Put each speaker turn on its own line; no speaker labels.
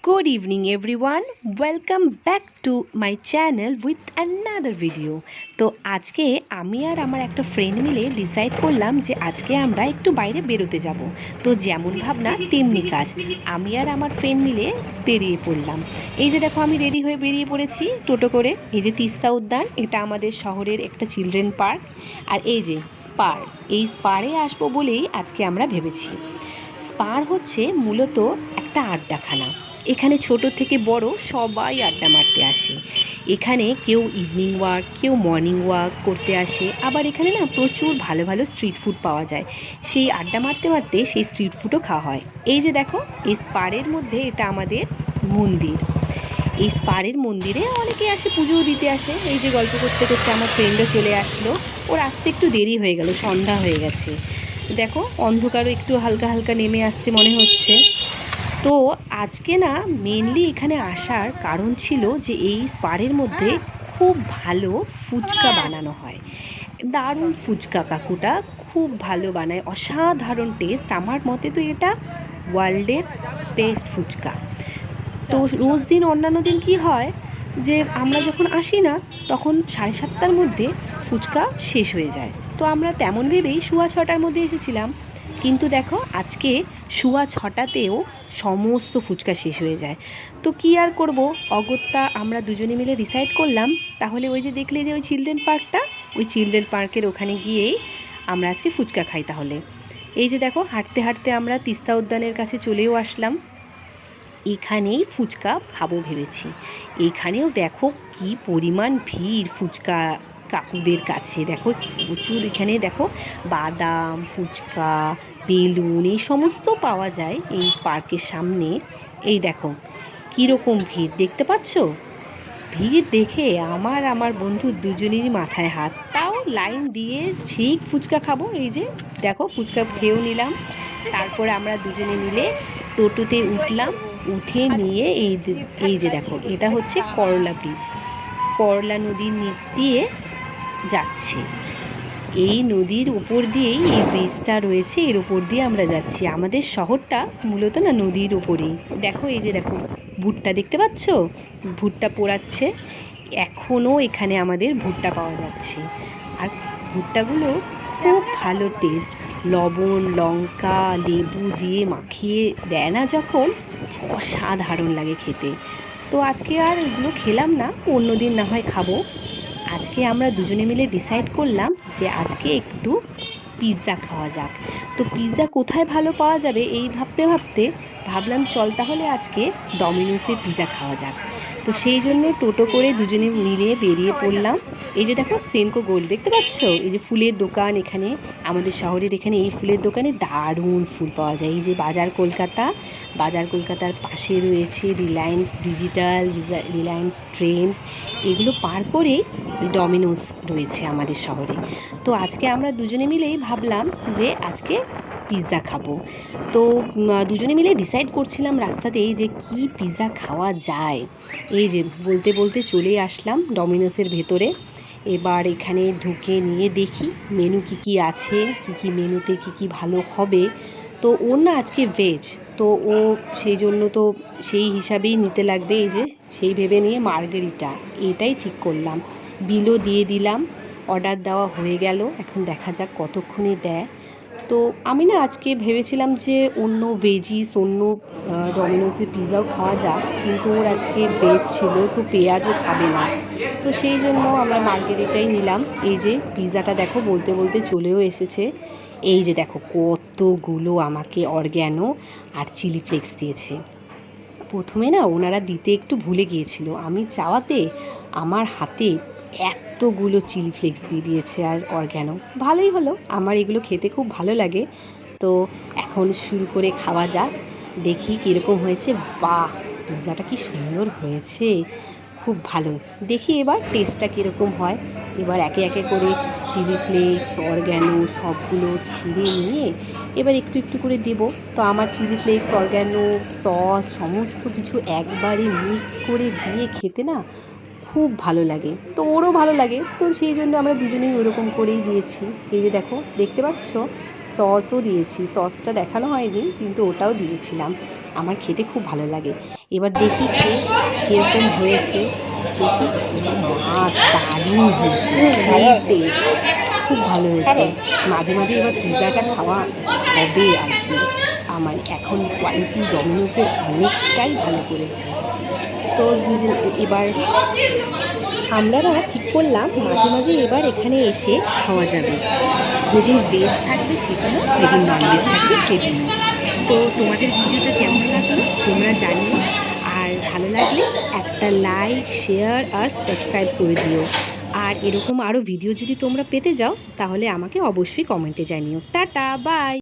Good evening everyone, welcome back to my channel with another video. তো আজকে আমি আর আমার একটা ফ্রেন্ড মিলে ডিসাইড করলাম যে আজকে আমরা একটু বাইরে বেরোতে যাব। তো যেমন ভাবনা তেমনি কাজ, আমি আর আমার ফ্রেন্ড মিলে বেরিয়ে পড়লাম। এই যে দেখো আমি রেডি হয়ে বেরিয়ে পড়েছি টোটো করে। এই যে তিস্তা উদ্যান, এটা আমাদের শহরের একটা চিলড্রেন পার্ক। আর এই যে স্পার, এই স্পারে আসবো বলেই আজকে আমরা ভেবেছি। স্পার হচ্ছে মূলত একটা আড্ডাখানা। এখানে ছোট থেকে বড় সবাই আড্ডা মারতে আসে। এখানে কেউ ইভিনিং ওয়াক, কেউ মর্নিং ওয়াক করতে আসে। আবার এখানে না প্রচুর ভালো ভালো স্ট্রিট ফুড পাওয়া যায়। সেই আড্ডা মারতে মারতে সেই স্ট্রিট ফুডও খাওয়া হয়। এই যে দেখো, এই স্পারের মধ্যে এটা আমাদের মন্দির। এই স্পারের মন্দিরে অনেকে আসে, পুজোও দিতে আসে। এই যে গল্প করতে করতে আমার ফ্রেন্ডও চলে আসলো। ওর আসতে একটু দেরি হয়ে গেল, সন্ধ্যা হয়ে গেছে। দেখো অন্ধকারও একটু হালকা হালকা নেমে আসছে মনে হচ্ছে। তো আজকে না মেনলি এখানে আসার কারণ ছিল যে এই স্পারের মধ্যে খুব ভালো ফুচকা বানানো হয়। দারুণ ফুচকা, কাকুটা খুব ভালো বানায়, অসাধারণ টেস্ট। আমার মতে তো এটা ওয়ার্ল্ডের বেস্ট ফুচকা। তো রোজ দিন অন্যান্য দিন কি হয় যে আমরা যখন আসি না তখন 7:30টার মধ্যে ফুচকা শেষ হয়ে যায়। তো আমরা তেমন ভেবেই 6:15টার মধ্যে এসেছিলাম, কিন্তু দেখো আজকে 6:15তেও সমস্ত ফুচকা শেষ হয়ে যায়। তো কি আর করব, অগত্যা আমরা দুজনে মিলে ডিসাইড করলাম তাহলে ওই যে দেখলে যে ওই চিলড্রেন পার্কটা, ওই চিলড্রেন পার্কের ওখানে গিয়েই আমরা আজকে ফুচকা খাই তাহলে। এই যে দেখো হাঁটতে হাঁটতে আমরা তিস্তা উদ্যানের কাছে চলেও আসলাম। এখানেই ফুচকা খাবো ভেবেছি। এখানেও দেখো কি পরিমাণ ভিড় ফুচকা কাকুদের কাছে। দেখো প্রচুর, এখানে দেখো বাদাম, ফুচকা, বেলুন এই সমস্ত পাওয়া যায় এই পার্কের সামনে। এই দেখো কীরকম ভিড় দেখতে পাচ্ছ। ভিড় দেখে আমার বন্ধু দুজনেরই মাথায় হাত। তাও লাইন দিয়ে ঠিক ফুচকা খাবো। এই যে দেখো ফুচকা খেয়েও নিলাম। তারপরে আমরা দুজনে মিলে টোটোতে উঠলাম। উঠে নিয়ে এই যে দেখো এটা হচ্ছে করলা ব্রিজ। করলা নদীর নিচ দিয়ে যাচ্ছে। এই নদীর উপর দিয়েই এই ব্রিজটা রয়েছে, এর উপর দিয়ে আমরা যাচ্ছি। আমাদের শহরটা মূলত না নদীর উপরেই। দেখো এই যে দেখো ভুট্টা দেখতে পাচ্ছ, ভুট্টা পোড়াচ্ছে। এখনও এখানে আমাদের ভুট্টা পাওয়া যাচ্ছে। আর ভুট্টাগুলো খুব ভালো টেস্ট, লবণ লঙ্কা লেবু দিয়ে মাখিয়ে দেয় না যখন, অসাধারণ লাগে খেতে। তো আজকে আর এগুলো খেলাম না, অন্য দিন না হয় খাবো। আজকে আমরা দুজনে মিলে ডিসাইড করলাম যে আজকে একটু পিৎজা খাওয়া যাক। তো পিৎজা কোথায় ভালো পাওয়া যাবে এই ভাবতে ভাবতে ভাবলাম চল তাহলে আজকে ডমিনোসে পিৎজা খাওয়া যাক। তো সেই জন্য টোটো করে দুজনে মিলে বেরিয়ে পড়লাম। এই যে দেখো সেনকো গোল্ড দেখতে পাচ্ছ, এই যে ফুলের দোকান এখানে আমাদের শহরের। এখানে এই ফুলের দোকানে দারুণ ফুল পাওয়া যায়। এই যে বাজার কলকাতা, বাজার কলকাতার পাশে রয়েছে রিলায়েন্স ডিজিটাল, রিলায়েন্স ট্রেন্ডস, এগুলো পার করেই ডমিনোস রয়েছে আমাদের শহরে। তো আজকে আমরা দুজনে মিলেই ভাবলাম যে আজকে পিৎজা খাবো। তো দুজনে মিলে ডিসাইড করছিলাম রাস্তাতেই যে কি পিৎজা খাওয়া যায়। এই যে বলতে বলতে চলে আসলাম ডমিনোসের ভেতরে। এবার এখানে ঢুকে নিয়ে দেখি মেনু কি কি আছে, কি কি মেনুতে কি কি ভালো হবে। তো ওর না আজকে ভেজ, তো ও সেই জন্য তো সেই হিসাবেই নিতে লাগবে। এই যে সেই ভেবে নিয়ে মার্গেরিটা এটাই ঠিক করলাম। বিলও দিয়ে দিলাম, অর্ডার দেওয়া হয়ে গেল। এখন দেখা যাক কতক্ষণে দেয়। তো আমি না আজকে ভেবেছিলাম যে অন্য ভেজিস, অন্য ডমিনোসের পিৎজাও খাওয়া যাক, কিন্তু ওর আজকে ভেজ ছিল, তো পেঁয়াজও খাবে না। তো সেই জন্য আমরা মার্গেরিটাই নিলাম। এই যে পিৎজাটা দেখো বলতে বলতে চলেও এসেছে। এই যে দেখো কতগুলো আমাকে অরগ্যানো আর চিলি ফ্লেক্স দিয়েছে। প্রথমে না ওনারা দিতে একটু ভুলে গিয়েছিল, আমি চাওয়াতে আমার হাতে এতগুলো চিলি ফ্লেক্স দিয়ে দিয়েছে আর অরগ্যানো। ভালোই হলো, আমার এগুলো খেতে খুব ভালো লাগে। তো এখন শুরু করে খাওয়া যাক, দেখি কীরকম হয়েছে। বাহ, পিৎজাটা কি সুন্দর হয়েছে, খুব ভালো। দেখি এবার টেস্টটা কীরকম হয়। এবার একে একে করে চিলি ফ্লেক্স, অরগ্যানো সবগুলো ছিঁড়ে নিয়ে এবার একটু একটু করে দেব। তো আমার চিলি ফ্লেক্স, অরগ্যানো, সস সমস্ত কিছু একবারে মিক্স করে দিয়ে খেতে না খুব ভালো লাগে। তো ওরও ভালো লাগে, তো সেই জন্য আমরা দুজনেই ওরকম করেই দিয়েছি। এই যে দেখো দেখতে পাচ্ছ সসও দিয়েছি, সসটা দেখানো হয়নি কিন্তু ওটাও দিয়েছিলাম। আমার খেতে খুব ভালো লাগে। এবার দেখি খেয়ে কীরকম হয়েছে। দেখি, দারুণ হয়েছে, সেই টেস্ট, খুব ভালো হয়েছে। মাঝে মাঝে এবার পিৎজাটা খাওয়া হবে আর কি। আমার এখন কোয়ালিটি ডমিনোসের অনেকটাই ভালো করেছে। তো দুজন এবার আমরা ঠিক করলাম মাঝে মাঝে এবার এখানে এসে খাওয়া যাবে। যেদিন ভেজ থাকবে সেদিনও, যেদিন নন ভেজ থাকবে সেদিনও। তো তোমাদের ভিডিওটা কেমন লাগলো তোমরা জানিও, আর ভালো লাগলে একটা লাইক, শেয়ার আর সাবস্ক্রাইব করে দিও। আর এরকম আরও ভিডিও যদি তোমরা পেতে যাও তাহলে আমাকে অবশ্যই কমেন্টে জানিও। Tata, by.